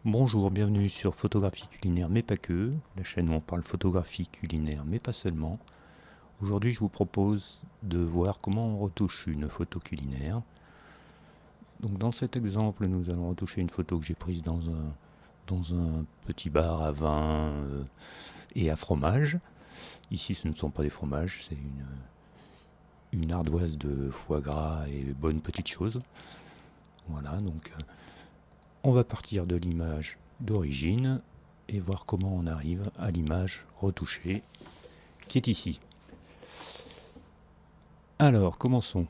Bonjour, bienvenue sur Photographie culinaire mais pas que, la chaîne où on parle photographie culinaire mais pas seulement. Aujourd'hui je vous propose de voir comment on retouche une photo culinaire. Donc dans cet exemple nous allons retoucher une photo que j'ai prise dans un petit bar à vin et à fromage. Ici ce ne sont pas des fromages, c'est une ardoise de foie gras et bonnes petites choses. Voilà, donc on va partir de l'image d'origine et voir comment on arrive à l'image retouchée qui est ici. Alors, commençons.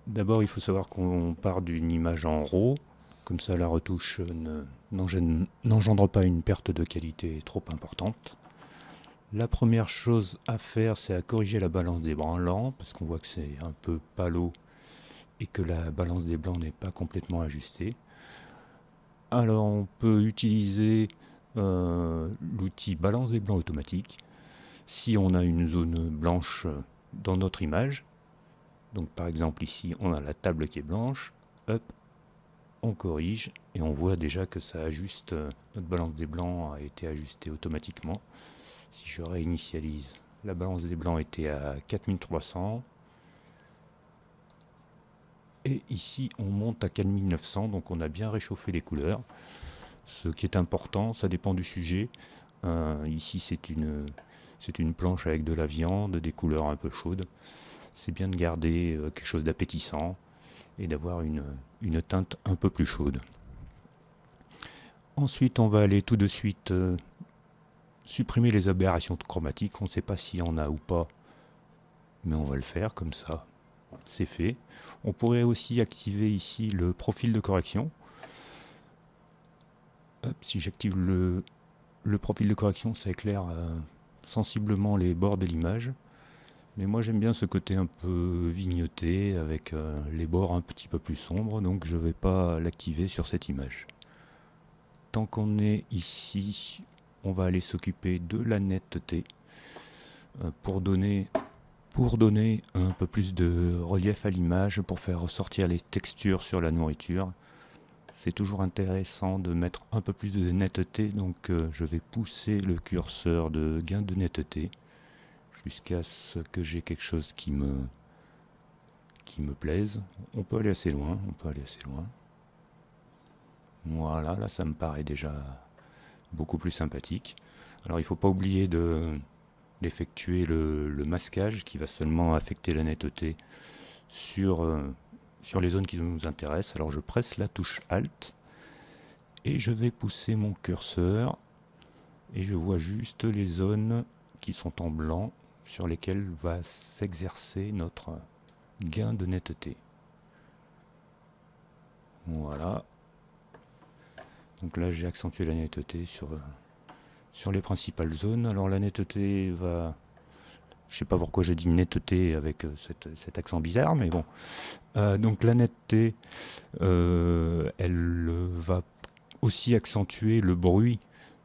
D'abord, il faut savoir qu'on part d'une image en RAW, comme ça la retouche n'engendre pas une perte de qualité trop importante. La première chose à faire, c'est à corriger la balance des blancs, parce qu'on voit que c'est un peu palo et que la balance des blancs n'est pas complètement ajustée. Alors, on peut utiliser l'outil balance des blancs automatique si on a une zone blanche dans notre image. Donc par exemple ici on a la table qui est blanche, hop, on corrige et on voit déjà que ça ajuste, notre balance des blancs a été ajustée automatiquement. Si je réinitialise, la balance des blancs était à 4300 et ici on monte à 4900, donc on a bien réchauffé les couleurs. Ce qui est important, ça dépend du sujet. Ici c'est une planche avec de la viande, des couleurs un peu chaudes. C'est bien de garder quelque chose d'appétissant et d'avoir une teinte un peu plus chaude. Ensuite, on va aller tout de suite supprimer les aberrations chromatiques. On ne sait pas s'il y en a ou pas, mais on va le faire comme ça. C'est fait. On pourrait aussi activer ici le profil de correction. Hop, si j'active le profil de correction, ça éclaire sensiblement les bords de l'image. Mais moi j'aime bien ce côté un peu vigneté avec les bords un petit peu plus sombres, donc je ne vais pas l'activer sur cette image. Tant qu'on est ici, on va aller s'occuper de la netteté pour donner un peu plus de relief à l'image, pour faire ressortir les textures sur la nourriture. C'est toujours intéressant de mettre un peu plus de netteté, donc je vais pousser le curseur de gain de netteté jusqu'à ce que j'ai quelque chose qui me plaise. On peut aller assez loin, Voilà, là ça me paraît déjà beaucoup plus sympathique. Alors il ne faut pas oublier d'effectuer le masquage qui va seulement affecter la netteté sur les zones qui nous intéressent. Alors je presse la touche Alt et je vais pousser mon curseur et je vois juste les zones qui sont en blanc sur lesquelles va s'exercer notre gain de netteté. Voilà. Donc là j'ai accentué la netteté sur les principales zones. Alors la netteté va... Je ne sais pas pourquoi je dis netteté avec cet accent bizarre, mais bon. Donc la netteté, elle va aussi accentuer le bruit.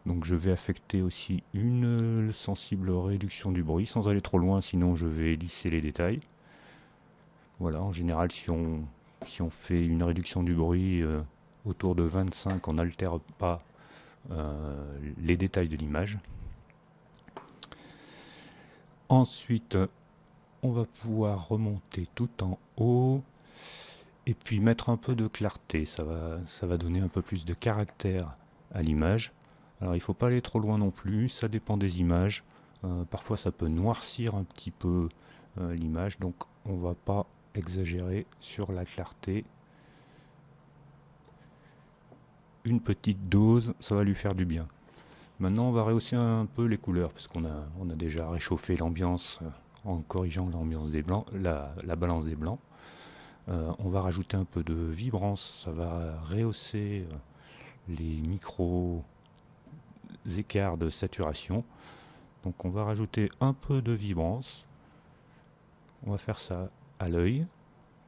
Donc je vais affecter aussi une sensible réduction du bruit, sans aller trop loin, sinon je vais lisser les détails. Voilà, en général, si on fait une réduction du bruit autour de 25, on n'altère pas les détails de l'image. Ensuite, on va pouvoir remonter tout en haut et puis mettre un peu de clarté. Ça va donner un peu plus de caractère à l'image. Alors il ne faut pas aller trop loin non plus, ça dépend des images. Parfois ça peut noircir un petit peu l'image, donc on ne va pas exagérer sur la clarté. Une petite dose, ça va lui faire du bien. Maintenant on va rehausser un peu les couleurs, parce qu'on a déjà réchauffé l'ambiance en corrigeant l'ambiance des blancs, la balance des blancs. On va rajouter un peu de vibrance, ça va rehausser les micros écarts de saturation. Donc on va rajouter un peu de vibrance. On va faire ça à l'œil.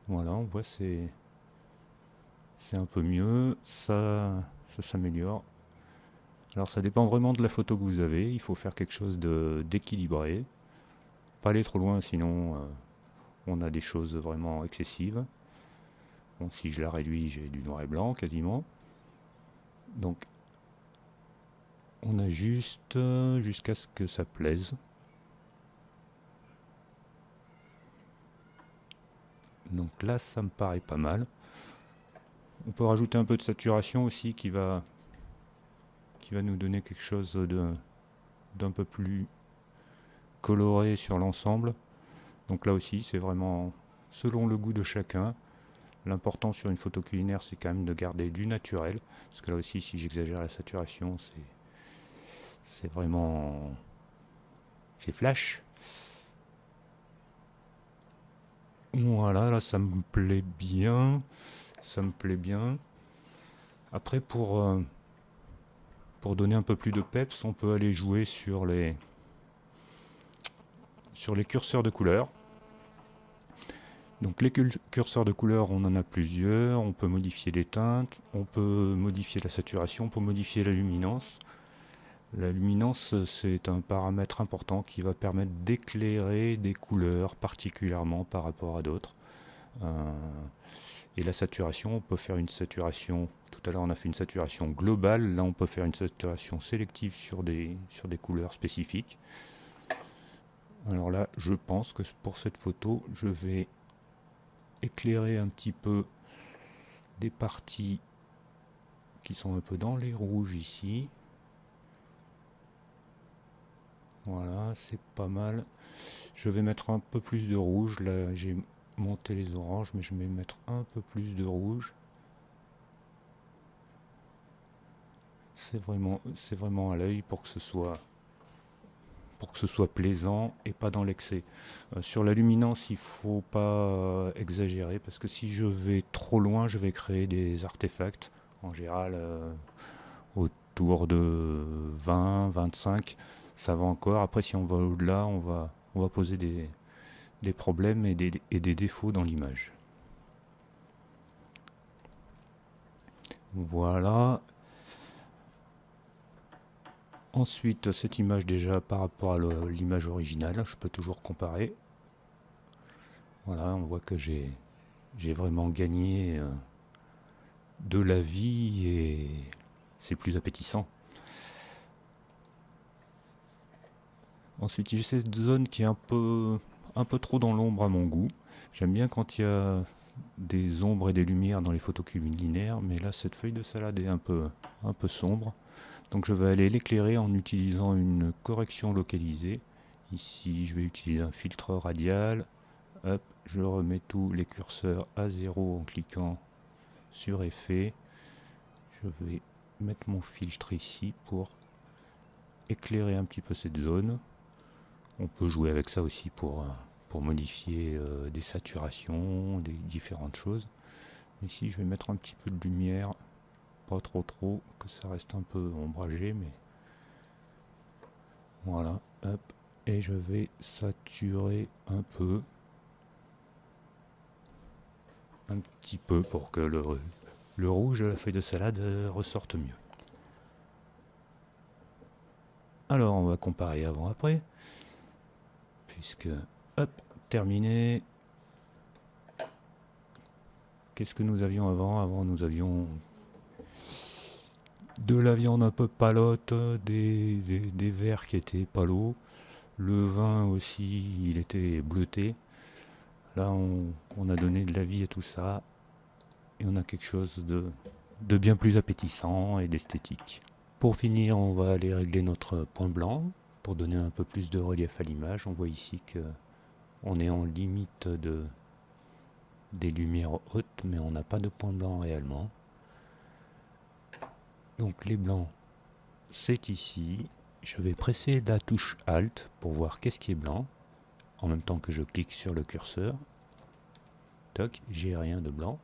Voilà, on voit c'est un peu mieux, ça s'améliore. Alors ça dépend vraiment de la photo que vous avez, il faut faire quelque chose d'équilibré. Pas aller trop loin, sinon on a des choses vraiment excessives. Bon, si je la réduis, j'ai du noir et blanc quasiment. Donc on ajuste jusqu'à ce que ça plaise. Donc là ça me paraît pas mal. On peut rajouter un peu de saturation aussi qui va nous donner quelque chose d'un peu plus coloré sur l'ensemble. Donc là aussi c'est vraiment selon le goût de chacun. L'important sur une photo culinaire c'est quand même de garder du naturel, parce que là aussi si j'exagère la saturation c'est vraiment c'est flash. Voilà, là ça me plaît bien, ça me plaît bien. Après pour donner un peu plus de peps, on peut aller jouer sur les curseurs de couleurs. Donc les curseurs de couleurs, on en a plusieurs. On peut modifier les teintes, on peut modifier la saturation, on peut modifier la luminance. La luminance, c'est un paramètre important qui va permettre d'éclairer des couleurs particulièrement par rapport à d'autres. Et la saturation, on peut faire une saturation, tout à l'heure on a fait une saturation globale, là on peut faire une saturation sélective sur des couleurs spécifiques. Alors là, je pense que pour cette photo, je vais éclairer un petit peu des parties qui sont un peu dans les rouges ici. Voilà, c'est pas mal. Je vais mettre un peu plus de rouge, là j'ai monté les oranges, mais je vais mettre un peu plus de rouge. C'est vraiment à l'œil pour que ce soit plaisant et pas dans l'excès. Sur la luminance, il faut pas exagérer, parce que si je vais trop loin, je vais créer des artefacts. En général, autour de 20, 25, ça va encore. Après, si on va au-delà, on va poser des problèmes et des défauts dans l'image. Voilà. Ensuite, cette image déjà par rapport à l'image originale, je peux toujours comparer. Voilà, on voit que j'ai vraiment gagné de la vie et c'est plus appétissant. Ensuite, j'ai cette zone qui est un peu trop dans l'ombre à mon goût. J'aime bien quand il y a des ombres et des lumières dans les photos culinaires, mais là cette feuille de salade est un peu sombre. Donc je vais aller l'éclairer en utilisant une correction localisée. Ici je vais utiliser un filtre radial. Hop, je remets tous les curseurs à 0 en cliquant sur effet. Je vais mettre mon filtre ici pour éclairer un petit peu cette zone. On peut jouer avec ça aussi pour modifier des saturations, des différentes choses. Ici je vais mettre un petit peu de lumière, pas trop, que ça reste un peu ombragé, mais voilà, hop, et je vais saturer un petit peu pour que le rouge de la feuille de salade ressorte mieux. Alors on va comparer avant-après, puisque, hop, terminé. Qu'est-ce que nous avions avant? Avant nous avions de la viande un peu palote, des verres qui étaient palos, le vin aussi il était bleuté. Là on a donné de la vie à tout ça et on a quelque chose de bien plus appétissant et d'esthétique. Pour finir, on va aller régler notre point blanc pour donner un peu plus de relief à l'image. On voit ici que on est en limite des lumières hautes, mais on n'a pas de point blanc réellement. Donc les blancs, c'est ici. Je vais presser la touche Alt pour voir qu'est-ce qui est blanc, en même temps que je clique sur le curseur. Toc, j'ai rien de blanc.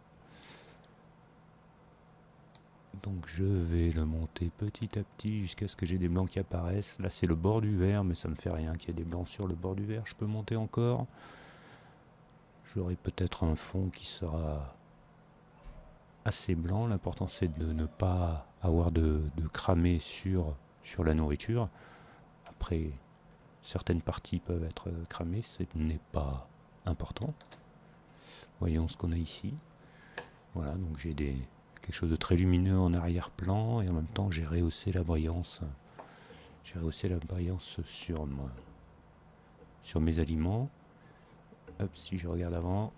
Donc je vais le monter petit à petit jusqu'à ce que j'ai des blancs qui apparaissent. Là c'est le bord du verre, mais ça me fait rien qu'il y ait des blancs sur le bord du verre. Je peux monter encore. J'aurai peut-être un fond qui sera assez blanc. L'important c'est de ne pas avoir de cramé sur la nourriture. Après, certaines parties peuvent être cramées, ce n'est pas important. Voyons ce qu'on a ici. Voilà, donc j'ai quelque chose de très lumineux en arrière-plan, et en même temps j'ai rehaussé la brillance. Sur mes aliments. Hop, si je regarde avant,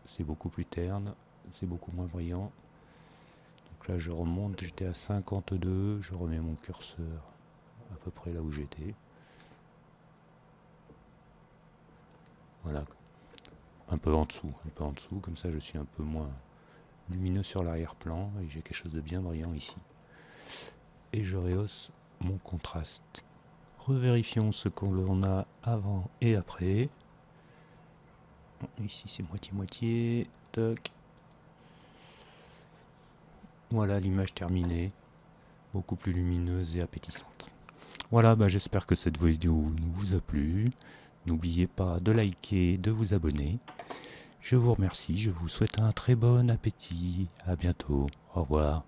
c'est beaucoup plus terne, c'est beaucoup moins brillant. Donc là je remonte, j'étais à 52, je remets mon curseur à peu près là où j'étais. Voilà, un peu en dessous, comme ça je suis un peu moins lumineux sur l'arrière-plan et j'ai quelque chose de bien brillant ici. Et je rehausse mon contraste. Revérifions ce qu'on a avant et après. Ici c'est moitié-moitié. Toc. Voilà l'image terminée. Beaucoup plus lumineuse et appétissante. Voilà, j'espère que cette vidéo vous a plu. N'oubliez pas de liker, de vous abonner. Je vous remercie, je vous souhaite un très bon appétit. À bientôt. Au revoir.